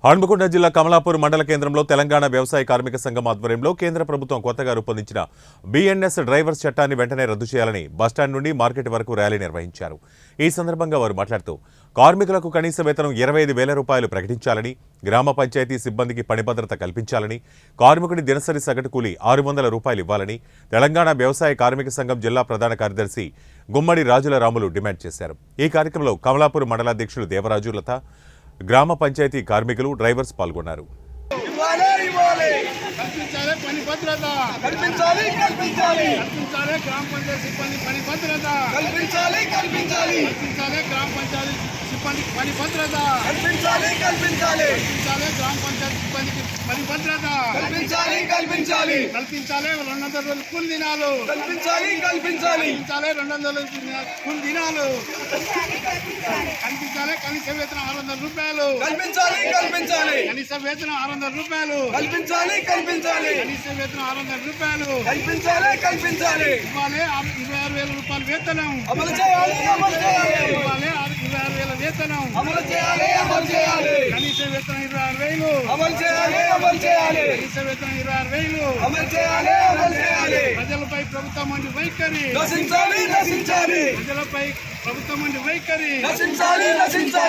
హన్మకొండ జిల్లా కమలాపూర్ మండల కేంద్రంలో తెలంగాణ వ్యవసాయ కార్మిక సంఘం ఆధ్వర్యంలో కేంద్ర ప్రభుత్వం కొత్తగా రూపొందించిన బిఎన్ఎస్ డ్రైవర్స్ చట్టాన్ని వెంటనే రద్దు చేయాలని బస్టాండ్ నుండి మార్కెట్ వరకు ర్యాలీ నిర్వహించారు. ఈ సందర్భంగా వారు మాట్లాడుతూ కార్మికులకు కనీస వేతనం 25,000 రూపాయలు ప్రకటించాలని, గ్రామ పంచాయతీ సిబ్బందికి పని భద్రత కల్పించాలని, కార్మికుడి దినసరి సగటు కూలీ 600 రూపాయలు ఇవ్వాలని తెలంగాణ వ్యవసాయ కార్మిక సంఘం జిల్లా ప్రధాన కార్యదర్శి గుమ్మడి రాజుల రాములు డిమాండ్ చేశారు. ఈ కార్యక్రమంలో కమలాపూర్ మండలాధ్యక్షులు దేవరాజు లత, గ్రామ పంచాయతీ కార్మికులు, డ్రైవర్స్ పాల్గొన్నారు. పని భద్రత కల్పించాలి, కల్పించాలి. గ్రామ పంచాయతీ సిబ్బందికి పని భద్రత కల్పించాలి, కల్పించాలి. 200 రోజులు కూలి దినాలు కల్పించాలి, కల్పించాలి. 200 కూలి దినాలు కల్పించాలి. కనీస వేతనం 600 రూపాయలు కల్పించాలి, కల్పించాలి. కనీస వేతనం 600 రూపాయలు కల్పించాలి, కల్పించాలి. కనీస వేతనం 600 రూపాయలు కల్పించాలి, కల్పించాలి. ఇవ్వాలి 26,000 రూపాయలు వేతనం అమలు చేయాలి, అమలు చేయాలి. ఇవ్వాలి 26,000 వేతనం అమలు చేయాలి, అమలు చేయాలి. కనీస వేతనం 26,000 అమలు చేయాలి, అమలు చేయాలి. కనీస వేతనం 26,000 అమలు చేయాలి, అమలు చేయాలి. ప్రజలపై ప్రభుత్వం మండి వైఖరి నశించాలి, నశించాలి. ప్రజలపై ప్రభుత్వం మండి వైఖరి నశించాలి, నశించాలి.